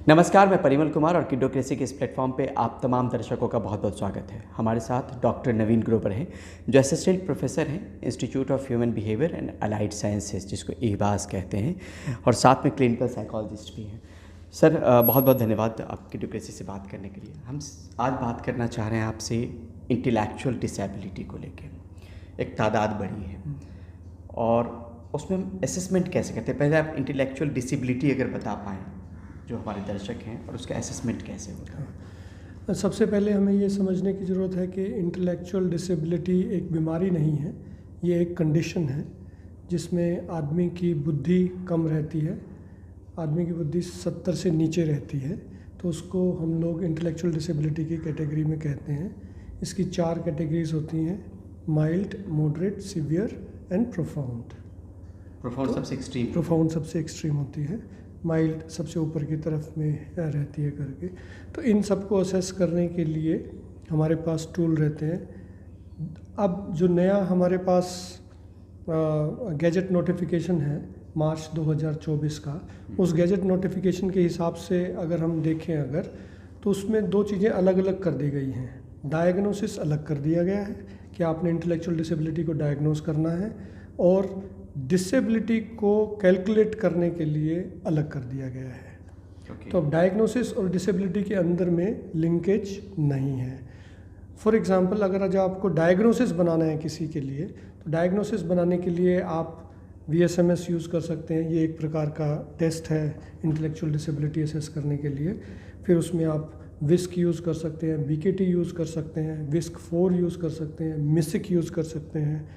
नमस्कार, मैं परिमल कुमार और किडोक्रेसी के इस प्लेटफॉर्म पे आप तमाम दर्शकों का बहुत बहुत स्वागत है। हमारे साथ डॉक्टर नवीन ग्रोवर हैं, जो असिस्टेंट प्रोफेसर हैं institute of human behaviour and allied sciences, जिसको ईबास कहते हैं, और साथ में क्लिनिकल साइकोलॉजिस्ट भी हैं। सर, बहुत बहुत धन्यवाद आप किडोक्रेसी से बात करने के लिए। हम आज बात करना चाह रहे हैं आपसे इंटेलेक्चुअल डिसेबिलिटी को लेकर। एक तादाद बड़ी है और उसमें हम असेसमेंट कैसे करते हैं? पहले आप इंटेलेक्चुअल डिसेबिलिटी अगर बता पाएँ जो हमारे दर्शक हैं, और उसका असेसमेंट कैसे होता है। सबसे पहले हमें ये समझने की ज़रूरत है कि इंटेलेक्चुअल डिसेबिलिटी एक बीमारी नहीं है, ये एक कंडीशन है जिसमें आदमी की बुद्धि कम रहती है, आदमी की बुद्धि 70 से नीचे रहती है, तो उसको हम लोग इंटेलेक्चुअल डिसेबिलिटी की कैटेगरी में कहते हैं। इसकी 4 कैटेगरीज होती हैं: mild, moderate, severe and profound. Profound सबसे एक्सट्रीम होती है, माइल्ड सबसे ऊपर की तरफ में रहती है करके। तो इन सबको असेस करने के लिए हमारे पास टूल रहते हैं। अब जो नया हमारे पास गैजेट नोटिफिकेशन है मार्च 2024 का, उस गैजेट नोटिफिकेशन के हिसाब से अगर हम देखें तो उसमें 2 चीज़ें अलग अलग कर दी गई हैं। डायग्नोसिस अलग कर दिया गया है कि आपने इंटेलेक्चुअल डिसेबिलिटी को डायग्नोस करना है, और डिसेबिलिटी को कैलकुलेट करने के लिए अलग कर दिया गया है। तो अब डायग्नोसिस और डिसेबिलिटी के अंदर में लिंकेज नहीं है। फॉर एग्जांपल, अगर आज आपको डायग्नोसिस बनाना है किसी के लिए, तो डायग्नोसिस बनाने के लिए आप VSMS यूज़ कर सकते हैं। ये एक प्रकार का टेस्ट है इंटेलेक्चुअल डिसेबिलिटी असेस करने के लिए। फिर उसमें आप विस्क यूज़ कर सकते हैं, BKT यूज़ कर सकते हैं, विस्क 4 यूज़ कर सकते हैं, मिसिक यूज़ कर सकते हैं।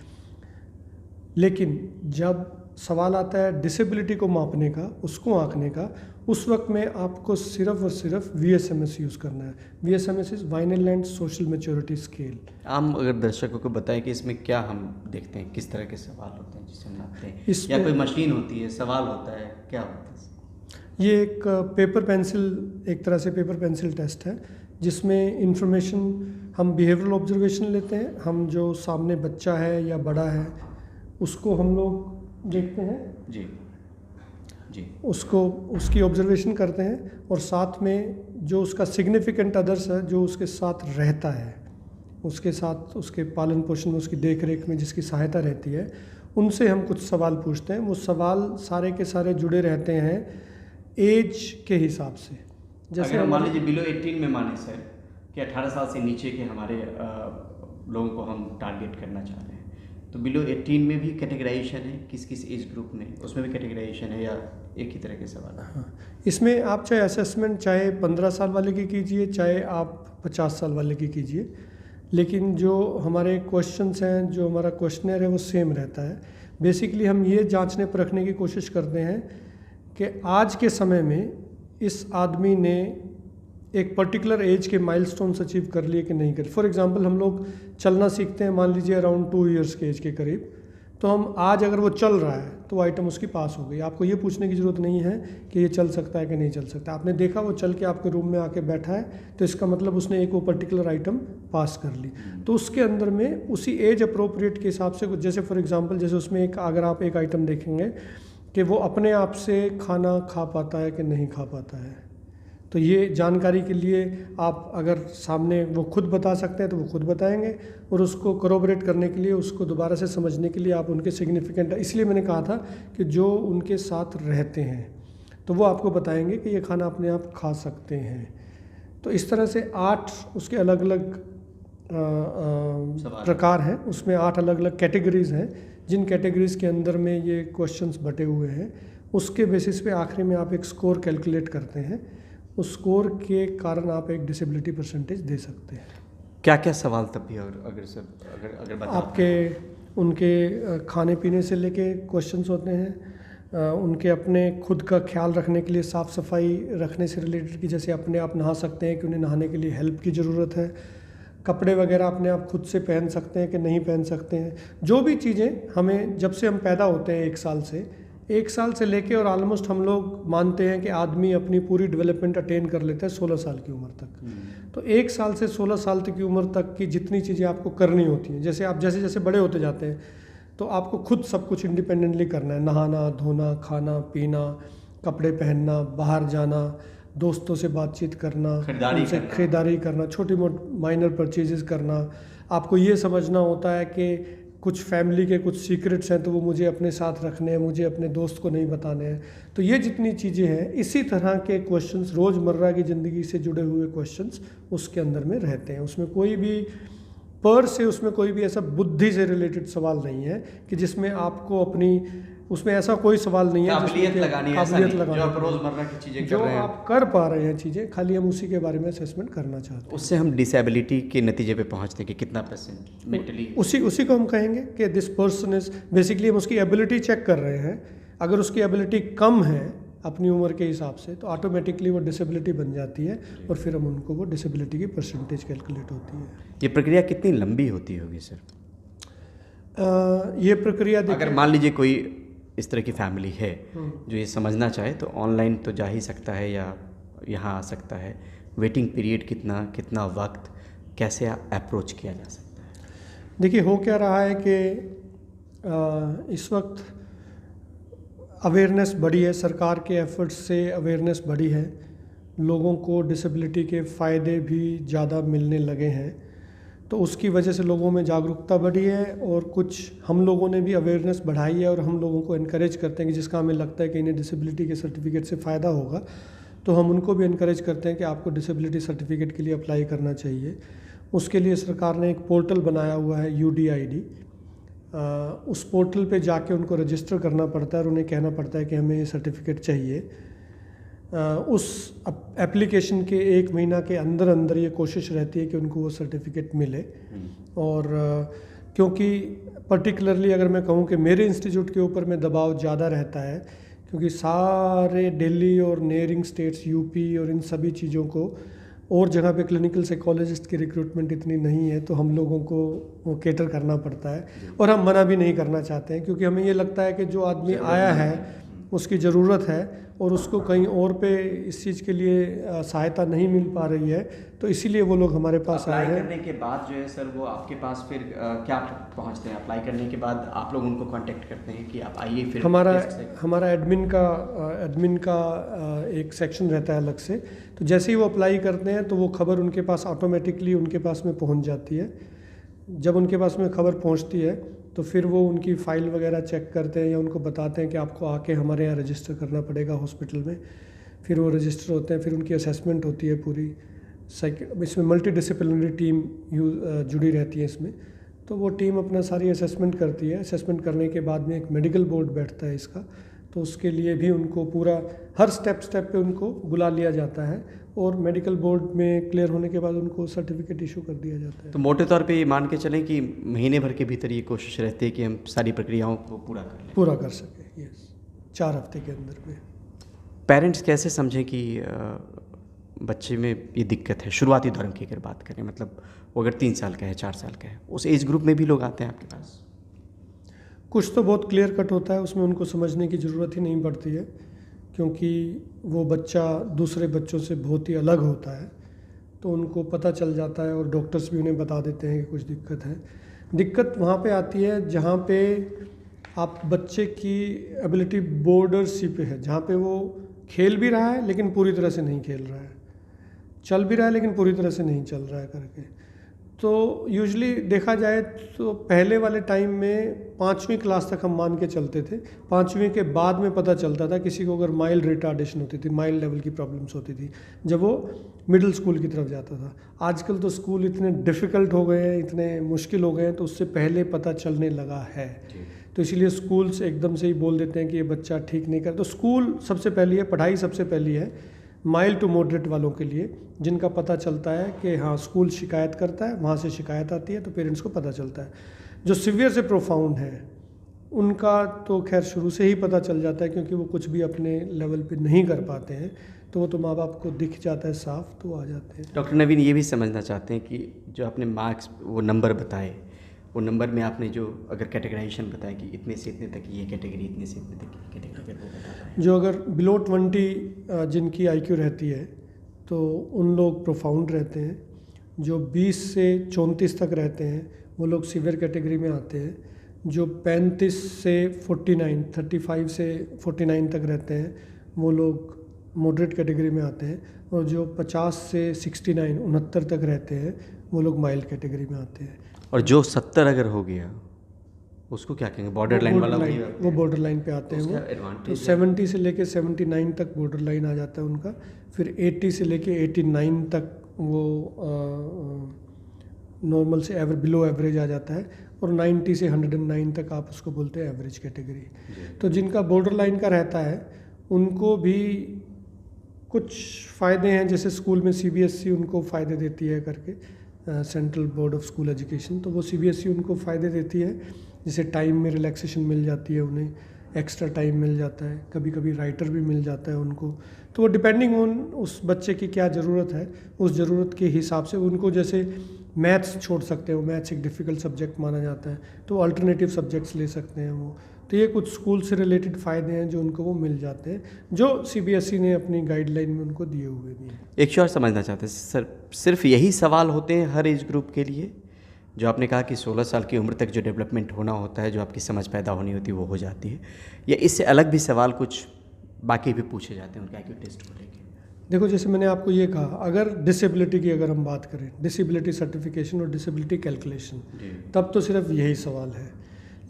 लेकिन जब सवाल आता है डिसेबिलिटी को मापने का, उसको आंकने का, उस वक्त में आपको सिर्फ और सिर्फ VSMS यूज़ करना है। VSMS is Vineland social maturity scale. आम अगर दर्शकों को बताएं कि इसमें क्या हम देखते हैं, किस तरह के सवाल होते हैं जिससे हम नापते हैं, या कोई मशीन होती है, सवाल होता है, क्या होता है? ये एक पेपर पेंसिल, एक तरह से पेपर पेंसिल टेस्ट है, जिसमें इंफॉर्मेशन हम बिहेवियरल ऑब्जर्वेशन लेते हैं। हम जो सामने बच्चा है या बड़ा है उसको हम लोग देखते हैं जी, उसकी ऑब्जर्वेशन करते हैं, और साथ में जो उसका सिग्निफिकेंट अदर्स है, जो उसके साथ रहता है, उसके साथ उसके पालन पोषण में, उसकी देख रेख में जिसकी सहायता रहती है, उनसे हम कुछ सवाल पूछते हैं। वो सवाल सारे के सारे जुड़े रहते हैं एज के हिसाब से। जैसे हम मान लीजिए बिलो 18 में माने सर कि 18 साल से नीचे के हमारे लोगों को हम टारगेट करना चाह रहे हैं, तो बिलो 18 में भी कैटेगराइजेशन है, किस किस एज ग्रुप में, उसमें भी कैटेगराइजेशन है, या एक ही तरह के सवाल? हाँ, इसमें आप चाहे असेसमेंट चाहे 15 साल वाले की कीजिए, चाहे आप 50 साल वाले की कीजिए, लेकिन जो हमारे क्वेश्चंस हैं, जो हमारा क्वेश्चनर है, वो सेम रहता है। बेसिकली हम ये जांचने परखने की कोशिश करते हैं कि आज के समय में इस आदमी ने एक पर्टिकुलर एज के माइलस्टोन्स अचीव कर लिए कि नहीं कर। फॉर एग्जांपल, हम लोग चलना सीखते हैं, मान लीजिए अराउंड 2 इयर्स के एज के करीब, तो हम आज अगर वो चल रहा है तो आइटम उसकी पास हो गई। आपको ये पूछने की ज़रूरत नहीं है कि ये चल सकता है कि नहीं चल सकता। आपने देखा वो चल के आपके रूम में आके बैठा है, तो इसका मतलब उसने एक वो पर्टिकुलर आइटम पास कर ली। तो उसके अंदर में उसी एज अप्रोप्रिएट के हिसाब से, जैसे फॉर एग्जांपल, जैसे उसमें अगर आप एक आइटम देखेंगे कि वो अपने आप से खाना खा पाता है कि नहीं खा पाता है, तो ये जानकारी के लिए आप अगर सामने वो खुद बता सकते हैं तो वो खुद बताएंगे, और उसको करोबरेट करने के लिए, उसको दोबारा से समझने के लिए आप उनके सिग्निफिकेंट, इसलिए मैंने कहा था कि जो उनके साथ रहते हैं तो वो आपको बताएंगे कि ये खाना अपने आप खा सकते हैं। तो इस तरह से 8 उसके अलग अलग प्रकार हैं, उसमें 8 अलग अलग कैटेगरीज़ हैं, जिन कैटेगरीज़ के अंदर में ये क्वेश्चंस बटे हुए हैं। उसके बेसिस पे आखिरी में आप एक स्कोर कैलकुलेट करते हैं, उस स्कोर के कारण आप एक डिसेबिलिटी परसेंटेज दे सकते हैं। क्या क्या सवाल तब भी अगर बता आपके उनके खाने पीने से लेके क्वेश्चंस होते हैं, उनके अपने खुद का ख्याल रखने के लिए, साफ़ सफाई रखने से रिलेटेड, कि जैसे अपने आप नहा सकते हैं कि उन्हें नहाने के लिए हेल्प की ज़रूरत है, कपड़े वगैरह अपने आप खुद से पहन सकते हैं कि नहीं पहन सकते हैं। जो भी चीज़ें हमें, जब से हम पैदा होते हैं 1 साल से लेके, और ऑलमोस्ट हम लोग मानते हैं कि आदमी अपनी पूरी डेवलपमेंट अटेन कर लेता है 16 साल की उम्र तक। तो 1 साल से 16 साल तक की उम्र तक की जितनी चीज़ें आपको करनी होती हैं, जैसे आप जैसे जैसे बड़े होते जाते हैं तो आपको खुद सब कुछ इंडिपेंडेंटली करना है। नहाना, धोना, खाना पीना, कपड़े पहनना, बाहर जाना, दोस्तों से बातचीत करना, खरीदारी उनसे करना। खरीदारी करना, छोटी मोटी माइनर परचेजेस करना। आपको ये समझना होता है कि कुछ फैमिली के कुछ सीक्रेट्स हैं तो वो मुझे अपने साथ रखने हैं, मुझे अपने दोस्त को नहीं बताने हैं। तो ये जितनी चीज़ें हैं, इसी तरह के क्वेश्चंस, रोज़मर्रा की ज़िंदगी से जुड़े हुए क्वेश्चंस उसके अंदर में रहते हैं। उसमें कोई भी उसमें कोई भी ऐसा बुद्धि से रिलेटेड सवाल नहीं है कि जिसमें आपको अपनी, उसमें ऐसा कोई सवाल नहीं है काबिलियत लगानी है, जो आप रोजमर्रा की चीजें जो कर रहे हैं, आप कर पा रहे हैं चीज़ें, खाली हम उसी के बारे में असेसमेंट करना चाहते हैं। उससे हम डिसेबिलिटी के नतीजे पे पहुंचते हैं कि कितना % मेंटली। उसी को हम कहेंगे कि दिस पर्सन इज, बेसिकली हम उसकी एबिलिटी चेक कर रहे हैं। अगर उसकी एबिलिटी कम है अपनी उम्र के हिसाब से तो ऑटोमेटिकली वो डिसेबिलिटी बन जाती है और फिर हम उनको वो डिसेबिलिटी की परसेंटेज कैलकुलेट होती है। ये प्रक्रिया कितनी लंबी होती होगी सर? ये प्रक्रिया अगर मान लीजिए कोई इस तरह की फैमिली है जो ये समझना चाहे तो ऑनलाइन तो जा ही सकता है या यहाँ आ सकता है, वेटिंग पीरियड कितना वक्त, कैसे अप्रोच किया जा सकता है? देखिए, हो क्या रहा है कि इस वक्त अवेयरनेस बढ़ी है, सरकार के एफर्ट्स से अवेयरनेस बढ़ी है, लोगों को डिसेबिलिटी के फ़ायदे भी ज़्यादा मिलने लगे हैं। तो उसकी वजह से लोगों में जागरूकता बढ़ी है और कुछ हम लोगों ने भी अवेयरनेस बढ़ाई है और हम लोगों को इनकरेज करते हैं कि जिसका हमें लगता है कि इन्हें डिसेबिलिटी के सर्टिफिकेट से फ़ायदा होगा, तो हम उनको भी इनकरेज करते हैं कि आपको डिसेबिलिटी सर्टिफिकेट के लिए अप्लाई करना चाहिए। उसके लिए सरकार ने एक पोर्टल बनाया हुआ है UDID। उस पोर्टल पे जाके उनको रजिस्टर करना पड़ता है और उन्हें कहना पड़ता है कि हमें ये सर्टिफिकेट चाहिए। उस एप्लीकेशन के 1 महीना के अंदर अंदर ये कोशिश रहती है कि उनको वो सर्टिफिकेट मिले। और क्योंकि पर्टिकुलरली अगर मैं कहूँ कि मेरे इंस्टीट्यूट के ऊपर में दबाव ज़्यादा रहता है, क्योंकि सारे दिल्ली और नेयरिंग स्टेट्स, UP और इन सभी चीज़ों को और जगह पे क्लिनिकल साइकोलॉजिस्ट की रिक्रूटमेंट इतनी नहीं है, तो हम लोगों को वो केटर करना पड़ता है और हम मना भी नहीं करना चाहते हैं, क्योंकि हमें ये लगता है कि जो आदमी आया है उसकी ज़रूरत है और उसको कहीं और पे इस चीज़ के लिए सहायता नहीं मिल पा रही है, तो इसीलिए वो लोग हमारे पास आए हैं। अप्लाई करने के बाद जो है सर, वो आपके पास फिर क्या पहुंचते हैं? अप्लाई करने के बाद आप लोग उनको कांटेक्ट करते हैं कि आप आइए, फिर हमारा एडमिन का एक सेक्शन रहता है अलग से। तो जैसे ही वो अप्लाई करते हैं तो वो खबर उनके पास ऑटोमेटिकली उनके पास में पहुंच जाती है। जब उनके पास में खबर पहुंचती है तो फिर वो उनकी फ़ाइल वगैरह चेक करते हैं या उनको बताते हैं कि आपको आके हमारे यहाँ रजिस्टर करना पड़ेगा हॉस्पिटल में। फिर वो रजिस्टर होते हैं, फिर उनकी असेसमेंट होती है पूरी। इसमें मल्टी डिसिप्लिनरी टीम जुड़ी रहती है इसमें। तो वो टीम अपना सारी असेसमेंट करती है। असेसमेंट करने के बाद में एक मेडिकल बोर्ड बैठता है इसका, तो उसके लिए भी उनको पूरा हर स्टेप पे उनको बुला लिया जाता है और मेडिकल बोर्ड में क्लियर होने के बाद उनको सर्टिफिकेट इशू कर दिया जाता है। तो मोटे तौर पे ये मान के चलें कि महीने भर के भीतर ये कोशिश रहती है कि हम सारी प्रक्रियाओं को पूरा कर सकें। यस, 4 हफ्ते के अंदर में। पेरेंट्स कैसे समझें कि बच्चे में ये दिक्कत है? शुरुआती दौर की अगर बात करें, मतलब वो अगर 3 साल का है, 4 साल का है, उस एज ग्रुप में भी लोग आते हैं आपके पास? कुछ तो बहुत क्लियर कट होता है, उसमें उनको समझने की ज़रूरत ही नहीं पड़ती है, क्योंकि वो बच्चा दूसरे बच्चों से बहुत ही अलग होता है, तो उनको पता चल जाता है और डॉक्टर्स भी उन्हें बता देते हैं कि कुछ दिक्कत है। दिक्कत वहाँ पे आती है जहाँ पे आप बच्चे की एबिलिटी बॉर्डर सी पे है, जहाँ पे वो खेल भी रहा है लेकिन पूरी तरह से नहीं खेल रहा है, चल भी रहा है लेकिन पूरी तरह से नहीं चल रहा है करके। तो यूजुअली देखा जाए तो पहले वाले टाइम में 5वीं क्लास तक हम मान के चलते थे। 5वीं के बाद में पता चलता था किसी को अगर माइल्ड रिटार्डेशन होती थी, माइल्ड लेवल की प्रॉब्लम्स होती थी, जब वो मिडिल स्कूल की तरफ जाता था। आजकल तो स्कूल इतने डिफ़िकल्ट हो गए हैं, इतने मुश्किल हो गए हैं, तो उससे पहले पता चलने लगा है। तो इसीलिए स्कूल्स एकदम से ही बोल देते हैं कि ये बच्चा ठीक नहीं कर। तो स्कूल सबसे पहली है, पढ़ाई सबसे पहली है माइल्ड टू मॉडरेट वालों के लिए, जिनका पता चलता है कि हाँ स्कूल शिकायत करता है, वहाँ से शिकायत आती है तो पेरेंट्स को पता चलता है। जो सीवियर से प्रोफाउंड है उनका तो खैर शुरू से ही पता चल जाता है, क्योंकि वो कुछ भी अपने लेवल पे नहीं कर पाते हैं, तो वो तो माँ बाप को दिख जाता है साफ, तो आ जाते हैं। डॉक्टर नवीन ये भी समझना चाहते हैं कि जो आपने मार्क्स, वो नंबर बताए, वो नंबर में आपने जो अगर कैटेगराइजेशन बताया कि इतने से इतने तक ये कैटेगरी, इतने से इतने तक ये कैटेगरी, वो बता पाएं। जो अगर बिलो 20 जिनकी IQ रहती है तो उन लोग प्रोफाउंड रहते हैं। जो 20 से 34 तक रहते हैं वो लोग सीवियर कैटेगरी में आते हैं। जो 35 से 49, 35 से 49 तक रहते हैं वो लोग मॉडरेट कैटेगरी में आते हैं, और जो 50 से 69 69 तक रहते हैं वो लोग माइल्ड कैटेगरी में आते हैं। और जो 70 अगर हो गया उसको क्या कहेंगे, बॉर्डर लाइन वाला वो बॉर्डर लाइन पे आते हैं वो। तो 70 से लेके 79 तक बॉर्डर लाइन आ जाता है उनका। फिर 80 से लेके 89 तक वो नॉर्मल से बिलो एवरेज आ जाता है, और 90 से 109 तक आप उसको बोलते हैं एवरेज कैटेगरी। तो जिनका बॉर्डर लाइन का रहता है उनको भी कुछ फ़ायदे हैं, जैसे स्कूल में CBSE उनको फ़ायदे देती है करके, central board of school education, तो वो CBSE उनको फ़ायदे देती है, जैसे टाइम में रिलैक्सेशन मिल जाती है, उन्हें एक्स्ट्रा टाइम मिल जाता है, कभी कभी राइटर भी मिल जाता है उनको। तो वो डिपेंडिंग ऑन उस बच्चे की क्या ज़रूरत है, उस ज़रूरत के हिसाब से उनको, जैसे मैथ्स छोड़ सकते हैं, वो मैथ्स एक डिफ़िकल्ट सब्जेक्ट माना जाता है, तो अल्टरनेटिव सब्जेक्ट्स ले सकते हैं वो। तो ये कुछ स्कूल से रिलेटेड फ़ायदे हैं जो उनको वो मिल जाते हैं, जो CBSE ने अपनी गाइडलाइन में उनको दिए हुए भी हैं। एक चीज़ और समझना चाहते हैं सर, सिर्फ यही सवाल होते हैं हर एज ग्रुप के लिए, जो आपने कहा कि 16 साल की उम्र तक जो डेवलपमेंट होना होता है, जो आपकी समझ पैदा होनी होती है वो हो जाती है, या इससे अलग भी सवाल कुछ बाकी भी पूछे जाते हैं उनके IQ टेस्ट को लेकर? देखो, जैसे मैंने आपको ये कहा, अगर डिसेबिलिटी की अगर हम बात करें, डिसेबिलिटी सर्टिफिकेशन और डिसेबिलिटी कैलकुलेशन, तब तो सिर्फ यही सवाल है।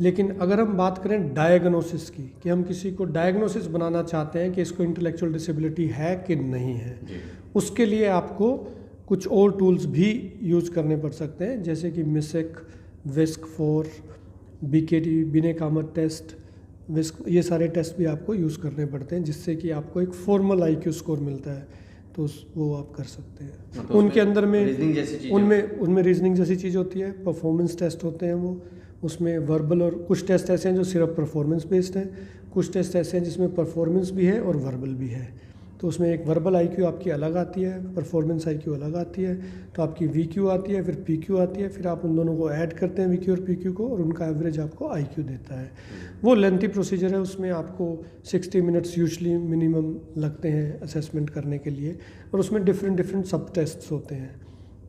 लेकिन अगर हम बात करें डायग्नोसिस की, कि हम किसी को डायग्नोसिस बनाना चाहते हैं कि इसको इंटेलेक्चुअल डिसेबिलिटी है कि नहीं है, उसके लिए आपको कुछ और टूल्स भी यूज़ करने पड़ सकते हैं, जैसे कि मिसेक, विस्क-4, BKT, बिने-कामत टेस्ट, विस्क, ये सारे टेस्ट भी आपको यूज़ करने पड़ते हैं, जिससे कि आपको एक फॉर्मल IQ स्कोर मिलता है, तो वो आप कर सकते हैं। तो उनके अंदर में उनमें रीजनिंग जैसी चीज़ होती है, परफॉर्मेंस टेस्ट होते हैं वो, उसमें वर्बल, और कुछ टेस्ट ऐसे हैं जो सिर्फ परफॉर्मेंस बेस्ड हैं, कुछ टेस्ट ऐसे हैं जिसमें परफॉर्मेंस भी है और वर्बल भी है। तो उसमें एक वर्बल IQ आपकी अलग आती है, परफॉर्मेंस IQ अलग आती है, तो आपकी VQ आती है, फिर PQ आती है, फिर आप उन दोनों को ऐड करते हैं, VQ और PQ को, और उनका एवरेज आपको IQ देता है। वो लेंथी प्रोसीजर है, उसमें आपको 60 मिनट्स यूजली मिनिमम लगते हैं असेसमेंट करने के लिए, और उसमें डिफरेंट सब टेस्ट्स होते हैं।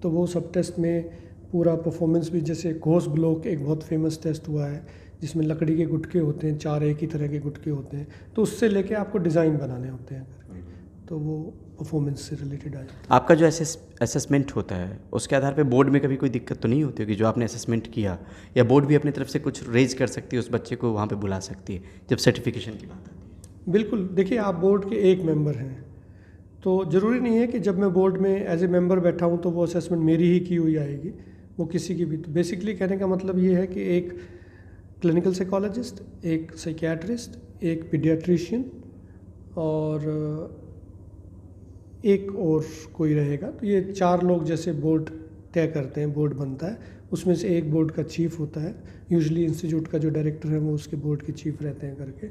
तो वो सब टेस्ट में पूरा परफॉर्मेंस भी, जैसे घोष ब्लॉक एक बहुत फेमस टेस्ट हुआ है, जिसमें लकड़ी के गुटके होते हैं, 4 एक ही तरह के गुटके होते हैं, तो उससे लेके आपको डिज़ाइन बनाने होते हैं, तो वो परफॉर्मेंस से रिलेटेड आ जाता है। आपका जो असेसमेंट होता है उसके आधार पे बोर्ड में कभी कोई दिक्कत तो नहीं होती कि जो आपने असेसमेंट किया, या बोर्ड भी अपनी तरफ से कुछ रेज कर सकती है, उस बच्चे को वहाँ पे बुला सकती है जब सर्टिफिकेशन की बात आती है? बिल्कुल, देखिए, आप बोर्ड के एक मेंबर हैं, तो ज़रूरी नहीं है कि जब मैं बोर्ड में एज ए मेंबर बैठा हूँ तो वो असेसमेंट मेरी ही की हुई आएगी, वो किसी की भी। तो बेसिकली कहने का मतलब ये है कि एक क्लिनिकल साइकोलॉजिस्ट, एक साइकियाट्रिस्ट, एक पीडियाट्रिशियन और एक और कोई रहेगा, तो ये 4 लोग जैसे बोर्ड तय करते हैं, बोर्ड बनता है, उसमें से एक बोर्ड का चीफ होता है, यूजुअली इंस्टीट्यूट का जो डायरेक्टर है वो उसके बोर्ड के चीफ रहते हैं करके।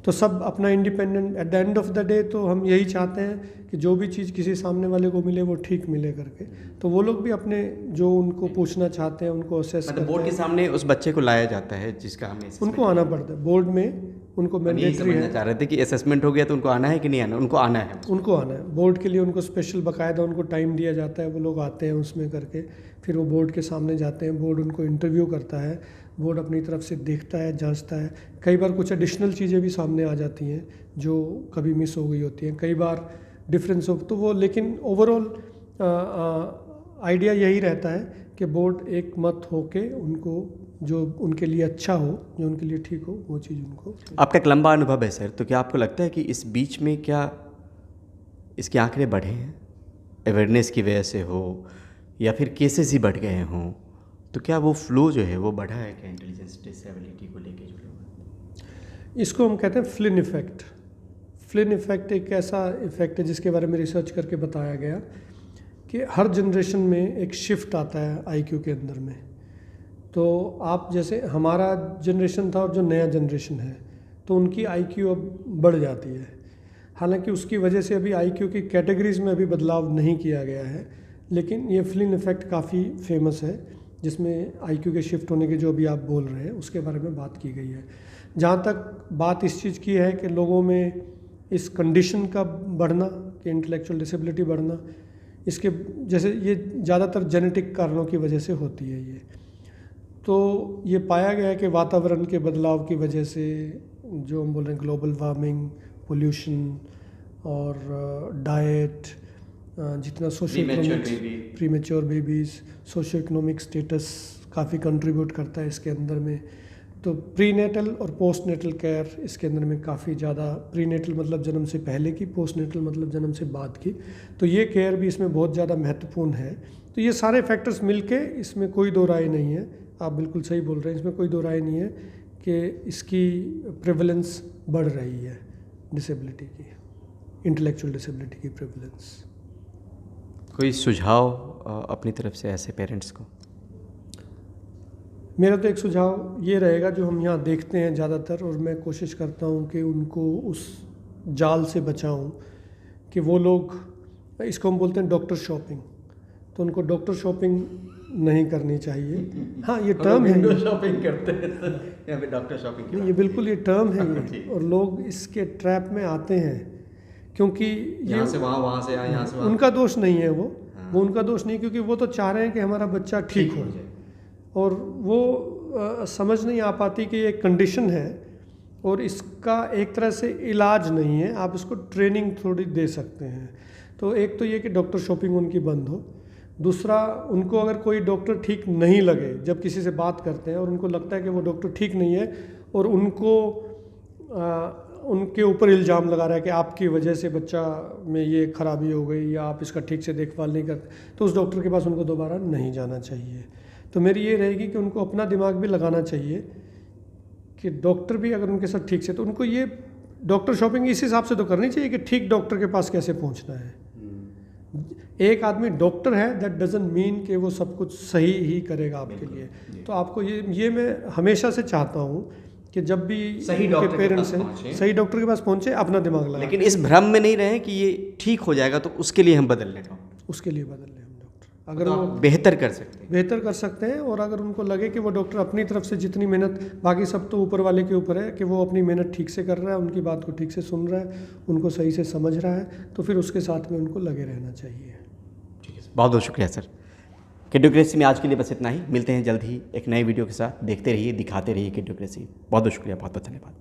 तो सब अपना independent, at the end of the day तो हम यही चाहते हैं कि जो भी चीज़ किसी सामने वाले को मिले वो ठीक मिले करके, तो वो लोग भी अपने जो उनको पूछना चाहते हैं उनको असेस करते हैं। बोर्ड के सामने उस बच्चे को लाया जाता है जिसका हमें उनको आना पड़ता है बोर्ड में, उनको मैंडेटरी है। चाह रहे थे कि असेसमेंट हो गया तो उनको आना है कि नहीं आना? उनको आना है, उनको आना है। बोर्ड के लिए उनको स्पेशल बाकायदा उनको टाइम दिया जाता है, वो लोग आते हैं उसमें करके, फिर वो बोर्ड के सामने जाते हैं, बोर्ड उनको इंटरव्यू करता है, बोर्ड अपनी तरफ से देखता है, जांचता है। कई बार कुछ एडिशनल चीज़ें भी सामने आ जाती हैं जो कभी मिस हो गई होती हैं, कई बार डिफरेंस हो, तो वो, लेकिन ओवरऑल आइडिया यही रहता है कि बोर्ड एक मत होके उनको जो उनके लिए अच्छा हो, जो उनके लिए ठीक हो, वो चीज़ उनको। आपका एक लंबा अनुभव है सर, तो क्या आपको लगता है कि इस बीच में क्या इसके आंकड़े बढ़े हैं, अवेयरनेस की वजह से हो या फिर केसेस ही बढ़ गए हों, तो क्या वो फ्लो जो है वो बढ़ा है क्या इंटेलिजेंस डिसेबिलिटी को लेके जो लोग? इसको हम कहते हैं फ्लिन इफ़ेक्ट। फ्लिन इफ़ेक्ट एक ऐसा इफ़ेक्ट है जिसके बारे में रिसर्च करके बताया गया कि हर जनरेशन में एक शिफ्ट आता है IQ के अंदर में। तो आप, जैसे हमारा जनरेशन था और जो नया जनरेशन है, तो उनकी IQ अब बढ़ जाती है। हालांकि उसकी वजह से अभी IQ की कैटेगरीज़ में अभी बदलाव नहीं किया गया है, लेकिन ये फ्लिन इफ़ेक्ट काफ़ी फेमस है, जिसमें IQ के शिफ्ट होने के जो अभी आप बोल रहे हैं उसके बारे में बात की गई है। जहाँ तक बात इस चीज़ की है कि लोगों में इस कंडीशन का बढ़ना, कि इंटेलेक्चुअल डिसेबिलिटी बढ़ना, इसके जैसे ये ज़्यादातर जेनेटिक कारणों की वजह से होती है ये। तो ये पाया गया है कि वातावरण के बदलाव की वजह से, जो हम बोल रहे हैं ग्लोबल वार्मिंग, पोल्यूशन और डाइट, जितना socio economics, premature babies, socio economic status काफ़ी कंट्रीब्यूट करता है इसके अंदर में। तो प्रीनेटल और पोस्टनेटल केयर इसके अंदर में काफ़ी ज़्यादा, प्रीनेटल मतलब जन्म से पहले की, पोस्टनेटल मतलब जन्म से बाद की, तो ये केयर भी इसमें बहुत ज़्यादा महत्वपूर्ण है। तो ये सारे फैक्टर्स मिलके, इसमें कोई दो राय नहीं है, आप बिल्कुल सही बोल रहे हैं, इसमें कोई दो राय नहीं है कि इसकी प्रेवलेंस बढ़ रही है, डिसेबिलिटी की, इंटेलेक्चुअल डिसेबिलिटी की प्रेवलेंस। कोई सुझाव अपनी तरफ से ऐसे पेरेंट्स को? मेरा तो एक सुझाव ये रहेगा, जो हम यहाँ देखते हैं ज़्यादातर, और मैं कोशिश करता हूँ कि उनको उस जाल से बचाऊँ कि वो लोग, इसको हम बोलते हैं डॉक्टर शॉपिंग, तो उनको डॉक्टर शॉपिंग नहीं करनी चाहिए। हाँ, ये टर्म है, विंडो शॉपिंग करते हैं यहाँ पे डॉक्टर शॉपिंग नहीं, ये बिल्कुल ये टर्म है ये, और लोग इसके ट्रैप में आते हैं, क्योंकि यहाँ से वहाँ, वहाँ से यहाँ से वहाँ। उनका दोष नहीं है वो उनका दोष नहीं, क्योंकि वो तो चाह रहे हैं कि हमारा बच्चा ठीक हो जाए, और वो समझ नहीं आ पाती कि ये कंडीशन है और इसका एक तरह से इलाज नहीं है, आप इसको ट्रेनिंग थोड़ी दे सकते हैं। तो एक तो ये कि डॉक्टर शॉपिंग उनकी बंद हो। दूसरा, उनको अगर कोई डॉक्टर ठीक नहीं लगे, जब किसी से बात करते हैं और उनको लगता है कि वो डॉक्टर ठीक नहीं है और उनको उनके ऊपर इल्ज़ाम लगा रहा है कि आपकी वजह से बच्चा में ये खराबी हो गई या आप इसका ठीक से देखभाल नहीं करते, तो उस डॉक्टर के पास उनको दोबारा नहीं जाना चाहिए। तो मेरी ये रहेगी कि उनको अपना दिमाग भी लगाना चाहिए कि डॉक्टर भी अगर उनके साथ ठीक से, तो उनको ये डॉक्टर शॉपिंग इस हिसाब से तो करनी चाहिए कि ठीक डॉक्टर के पास कैसे पहुंचना है। एक आदमी डॉक्टर है, दैट डजंट मीन कि वो सब कुछ सही ही करेगा आपके लिए। तो आपको ये मैं हमेशा से चाहता हूँ कि जब भी सही डॉक्टर पेरेंट्स हैं, सही डॉक्टर के पास पहुँचे, अपना दिमाग लगा। लेकिन इस भ्रम में नहीं रहे कि ये ठीक हो जाएगा तो उसके लिए हम बदल लें, उसके लिए बदल लें हम डॉक्टर, अगर वो बेहतर कर सकते हैं, बेहतर कर सकते हैं। और अगर उनको लगे कि वो डॉक्टर अपनी तरफ से जितनी मेहनत, बाकी सब तो ऊपर वाले के ऊपर है कि वो अपनी मेहनत ठीक से कर रहा है, उनकी बात को ठीक से सुन रहा है, उनको सही से समझ रहा है, तो फिर उसके साथ में उनको लगे रहना चाहिए। ठीक है, बहुत बहुत शुक्रिया सर। किड्योक्रेसी में आज के लिए बस इतना ही, मिलते हैं जल्द ही एक नए वीडियो के साथ। देखते रहिए, दिखाते रहिए किड्योक्रेसी। बहुत बहुत शुक्रिया, बहुत बहुत धन्यवाद।